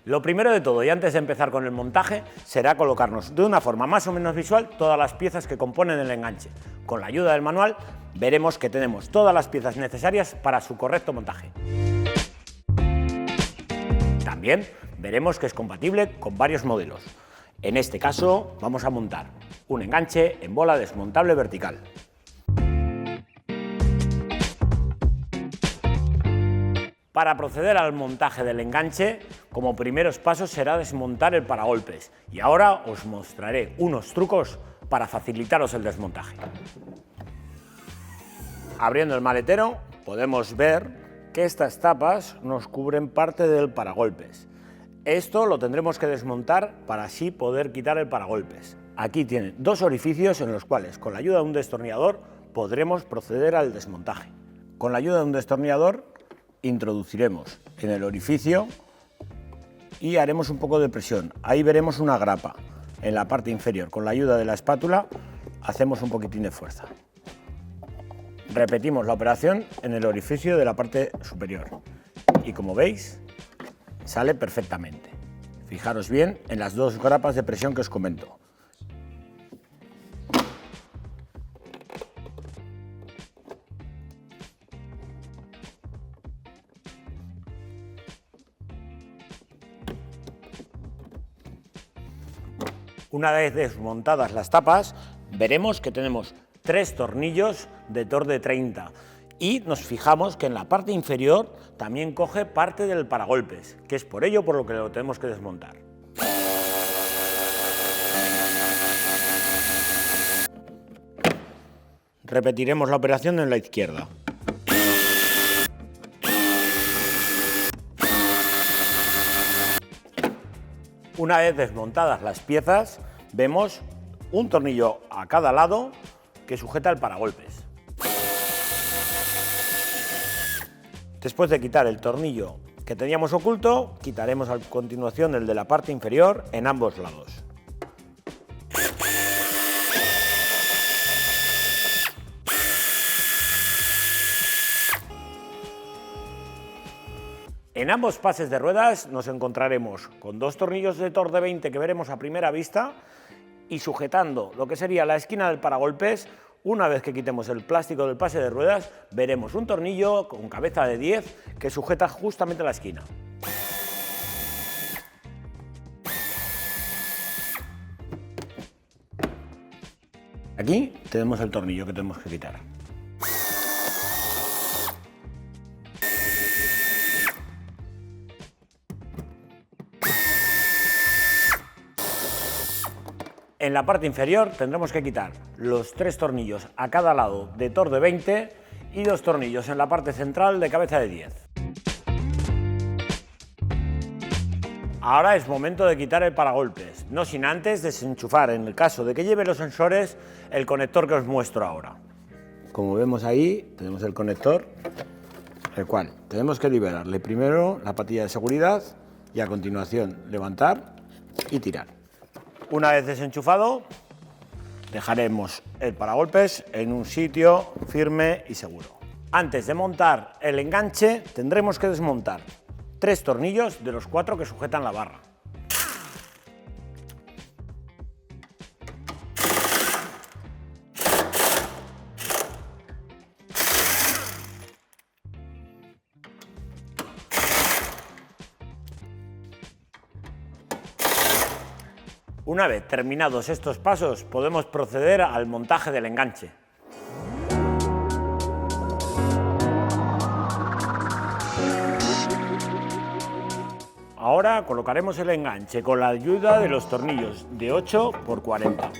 Lo primero de todo, y antes de empezar con el montaje, será colocarnos de una forma más o menos visual todas las piezas que componen el enganche. Con la ayuda del manual veremos que tenemos todas las piezas necesarias para su correcto montaje. También veremos que es compatible con varios modelos. En este caso vamos a montar un enganche en bola desmontable vertical. Para proceder al montaje del enganche, como primeros pasos será desmontar el paragolpes, y ahora os mostraré unos trucos para facilitaros el desmontaje. Abriendo el maletero podemos ver que estas tapas nos cubren parte del paragolpes. Esto lo tendremos que desmontar para así poder quitar el paragolpes. Aquí tiene dos orificios en los cuales con la ayuda de un destornillador podremos proceder al desmontaje. Con la ayuda de un destornillador introduciremos en el orificio y haremos un poco de presión. Ahí veremos una grapa en la parte inferior. Con la ayuda de la espátula hacemos un poquitín de fuerza. Repetimos la operación en el orificio de la parte superior y, como veis, sale perfectamente. Fijaros bien en las dos grapas de presión que os comento. Una vez desmontadas las tapas, veremos que tenemos 3 tornillos de Torde 30 y nos fijamos que en la parte inferior también coge parte del paragolpes, que es por ello por lo que lo tenemos que desmontar. Repetiremos la operación en la izquierda. Una vez desmontadas las piezas, vemos un tornillo a cada lado que sujeta el paragolpes. Después de quitar el tornillo que teníamos oculto, quitaremos a continuación el de la parte inferior en ambos lados. En ambos pases de ruedas nos encontraremos con 2 tornillos de Torde 20 que veremos a primera vista y sujetando lo que sería la esquina del paragolpes. Una vez que quitemos el plástico del pase de ruedas, veremos un tornillo con cabeza de 10 que sujeta justamente la esquina. Aquí tenemos el tornillo que tenemos que quitar. En la parte inferior tendremos que quitar los 3 tornillos a cada lado de Torde 20 y 2 tornillos en la parte central de cabeza de 10. Ahora es momento de quitar el paragolpes, no sin antes desenchufar, en el caso de que lleve los sensores, el conector que os muestro ahora. Como vemos ahí, tenemos el conector, el cual tenemos que liberarle primero la patilla de seguridad y a continuación levantar y tirar. Una vez desenchufado, dejaremos el paragolpes en un sitio firme y seguro. Antes de montar el enganche, tendremos que desmontar 3 tornillos de los 4 que sujetan la barra. Una vez terminados estos pasos, podemos proceder al montaje del enganche. Ahora colocaremos el enganche con la ayuda de los tornillos de 8 x 40.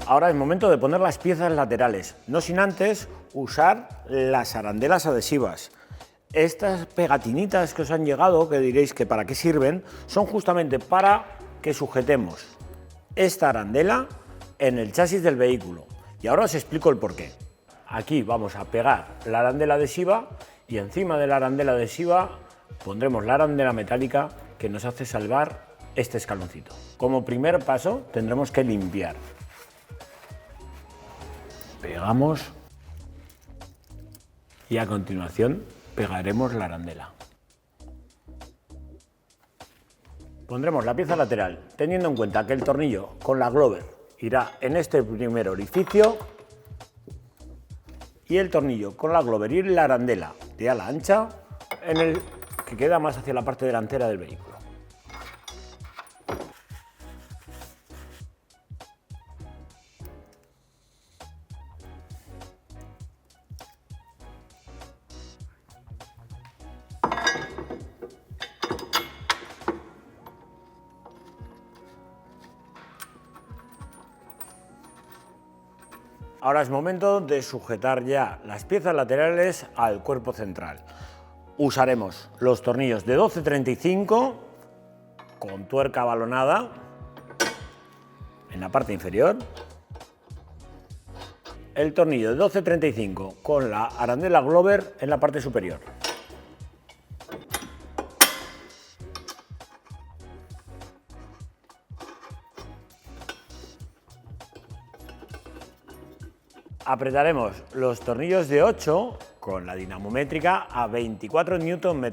Ahora es momento de poner las piezas laterales, no sin antes usar las arandelas adhesivas. Estas pegatinitas que os han llegado, que diréis que para qué sirven, son justamente para que sujetemos esta arandela en el chasis del vehículo. Y ahora os explico el porqué. Aquí vamos a pegar la arandela adhesiva y encima de la arandela adhesiva pondremos la arandela metálica que nos hace salvar este escaloncito. Como primer paso tendremos que limpiar. Pegamos y a continuación pegaremos la arandela. Pondremos la pieza lateral, teniendo en cuenta que el tornillo con la Glover irá en este primer orificio y el tornillo con la Glover y la arandela de ala ancha en el que queda más hacia la parte delantera del vehículo. Ahora es momento de sujetar ya las piezas laterales al cuerpo central. Usaremos los tornillos de 12-35 con tuerca balonada en la parte inferior, el tornillo de 12-35 con la arandela Glover en la parte superior. Apretaremos los tornillos de 8 con la dinamométrica a 24 Nm.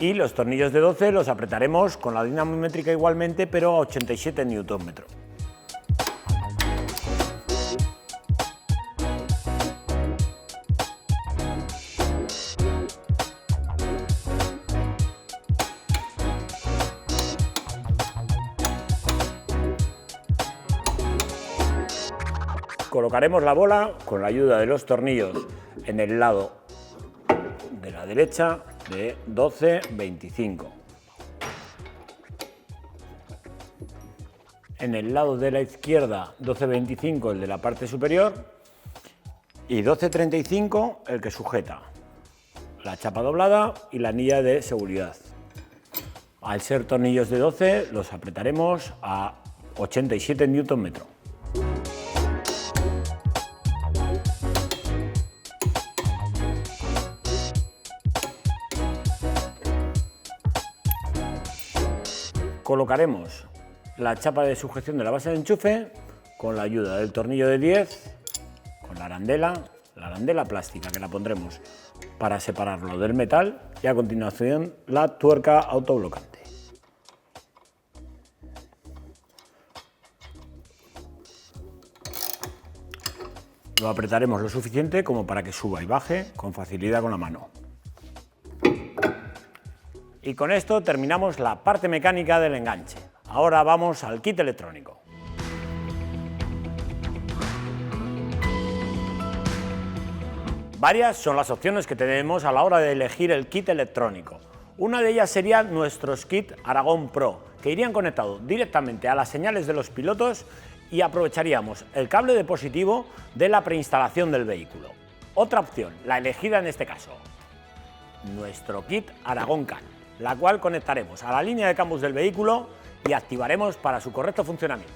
Y los tornillos de 12 los apretaremos con la dinamométrica igualmente, pero a 87 Nm. Colocaremos la bola con la ayuda de los tornillos en el lado de la derecha de 12-25. En el lado de la izquierda 12-25, el de la parte superior, y 12-35 el que sujeta la chapa doblada y la anilla de seguridad. Al ser tornillos de 12 los apretaremos a 87 Nm. Colocaremos la chapa de sujeción de la base de enchufe con la ayuda del tornillo de 10, con la arandela plástica que la pondremos para separarlo del metal, y a continuación la tuerca autoblocante. Lo apretaremos lo suficiente como para que suba y baje con facilidad con la mano. Y con esto terminamos la parte mecánica del enganche. Ahora vamos al kit electrónico. Varias son las opciones que tenemos a la hora de elegir el kit electrónico. Una de ellas sería nuestros kit Aragon Pro, que irían conectados directamente a las señales de los pilotos y aprovecharíamos el cable de positivo de la preinstalación del vehículo. Otra opción, la elegida en este caso, nuestro kit Aragon CAN, la cual conectaremos a la línea de campos del vehículo y activaremos para su correcto funcionamiento.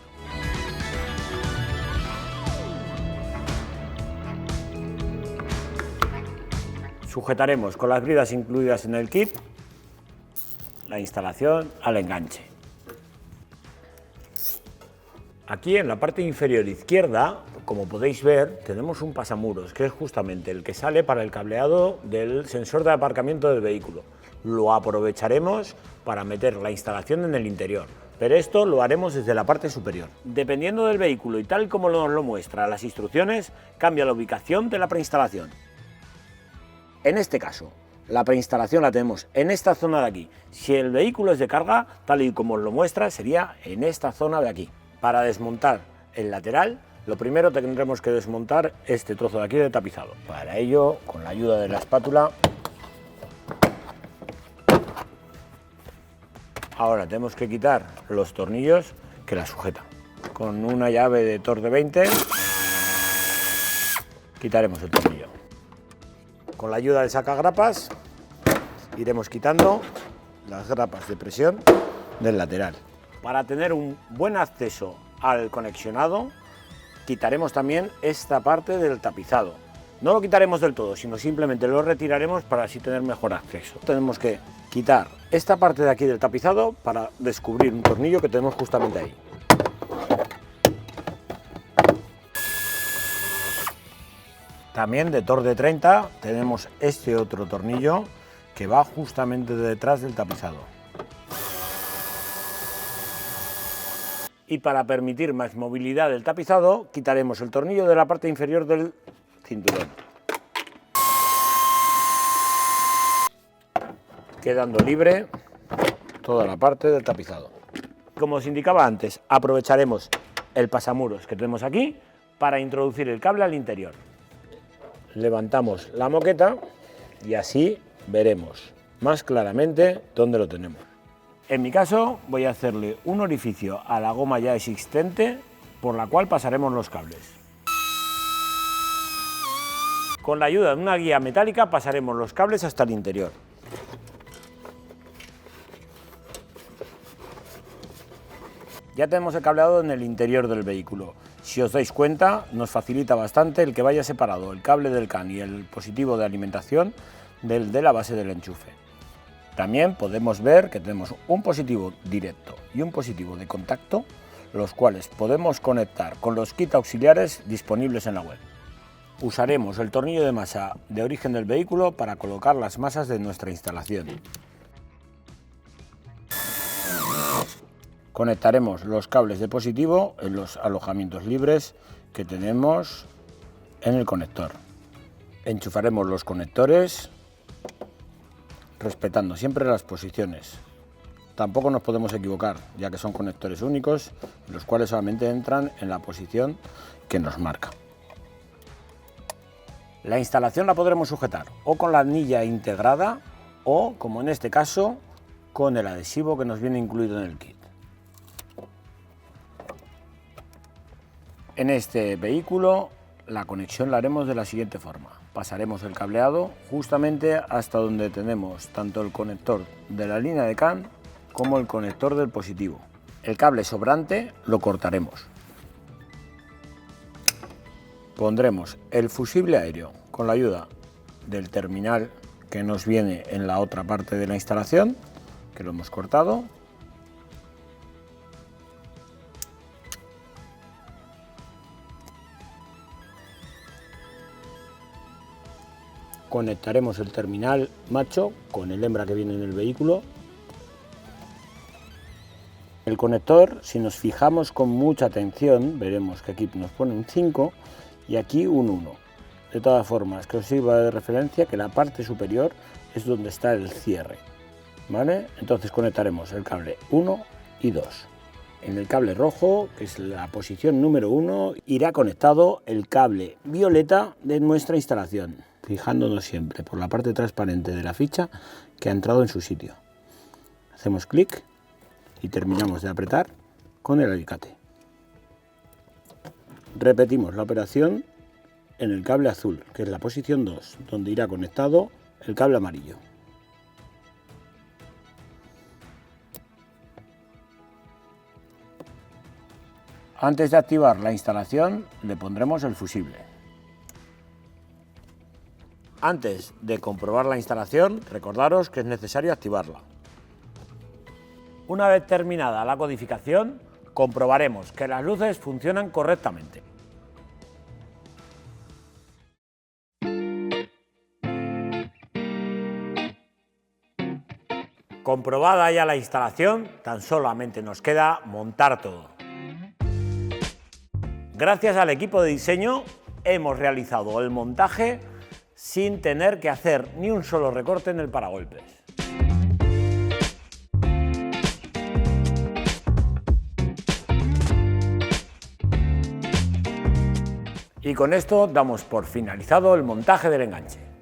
Sujetaremos con las bridas incluidas en el kit la instalación al enganche. Aquí en la parte inferior izquierda, como podéis ver, tenemos un pasamuros, que es justamente el que sale para el cableado del sensor de aparcamiento del vehículo. Lo aprovecharemos para meter la instalación en el interior, pero esto lo haremos desde la parte superior. Dependiendo del vehículo y tal como nos lo muestran las instrucciones, cambia la ubicación de la preinstalación. En este caso, la preinstalación la tenemos en esta zona de aquí. Si el vehículo es de carga, tal y como lo muestra, sería en esta zona de aquí. Para desmontar el lateral, lo primero tendremos que desmontar este trozo de aquí de tapizado. Para ello, con la ayuda de la espátula, ahora tenemos que quitar los tornillos que la sujetan. Con una llave de Torx de 20 quitaremos el tornillo. Con la ayuda del sacagrapas iremos quitando las grapas de presión del lateral. Para tener un buen acceso al conexionado, quitaremos también esta parte del tapizado. No lo quitaremos del todo, sino simplemente lo retiraremos para así tener mejor acceso. Tenemos que quitar esta parte de aquí del tapizado para descubrir un tornillo que tenemos justamente ahí. También de Torde 30 tenemos este otro tornillo que va justamente detrás del tapizado. Y para permitir más movilidad del tapizado, quitaremos el tornillo de la parte inferior del cinturón, quedando libre toda la parte del tapizado. Como os indicaba antes, aprovecharemos el pasamuros que tenemos aquí para introducir el cable al interior. Levantamos la moqueta y así veremos más claramente dónde lo tenemos. En mi caso voy a hacerle un orificio a la goma ya existente por la cual pasaremos los cables. Con la ayuda de una guía metálica pasaremos los cables hasta el interior. Ya tenemos el cableado en el interior del vehículo. Si os dais cuenta, nos facilita bastante el que vaya separado el cable del CAN y el positivo de alimentación del de la base del enchufe. También podemos ver que tenemos un positivo directo y un positivo de contacto, los cuales podemos conectar con los kits auxiliares disponibles en la web. Usaremos el tornillo de masa de origen del vehículo para colocar las masas de nuestra instalación. Conectaremos los cables de positivo en los alojamientos libres que tenemos en el conector. Enchufaremos los conectores respetando siempre las posiciones. Tampoco nos podemos equivocar, ya que son conectores únicos, los cuales solamente entran en la posición que nos marca. La instalación la podremos sujetar o con la anilla integrada o, como en este caso, con el adhesivo que nos viene incluido en el kit. En este vehículo la conexión la haremos de la siguiente forma. Pasaremos el cableado justamente hasta donde tenemos tanto el conector de la línea de CAN como el conector del positivo. El cable sobrante lo cortaremos. Pondremos el fusible aéreo con la ayuda del terminal que nos viene en la otra parte de la instalación, que lo hemos cortado. Conectaremos el terminal macho con el hembra que viene en el vehículo. El conector, si nos fijamos con mucha atención, veremos que aquí nos pone un 5 y aquí un 1. De todas formas, que os sirva de referencia que la parte superior es donde está el cierre, ¿vale? Entonces conectaremos el cable 1 y 2. En el cable rojo, que es la posición número 1, irá conectado el cable violeta de nuestra instalación, fijándonos siempre por la parte transparente de la ficha que ha entrado en su sitio. Hacemos clic y terminamos de apretar con el alicate. Repetimos la operación en el cable azul, que es la posición 2, donde irá conectado el cable amarillo. Antes de activar la instalación, le pondremos el fusible. Antes de comprobar la instalación, recordaros que es necesario activarla. Una vez terminada la codificación, comprobaremos que las luces funcionan correctamente. Comprobada ya la instalación, tan solamente nos queda montar todo. Gracias al equipo de diseño hemos realizado el montaje sin tener que hacer ni un solo recorte en el paragolpes. Y con esto damos por finalizado el montaje del enganche.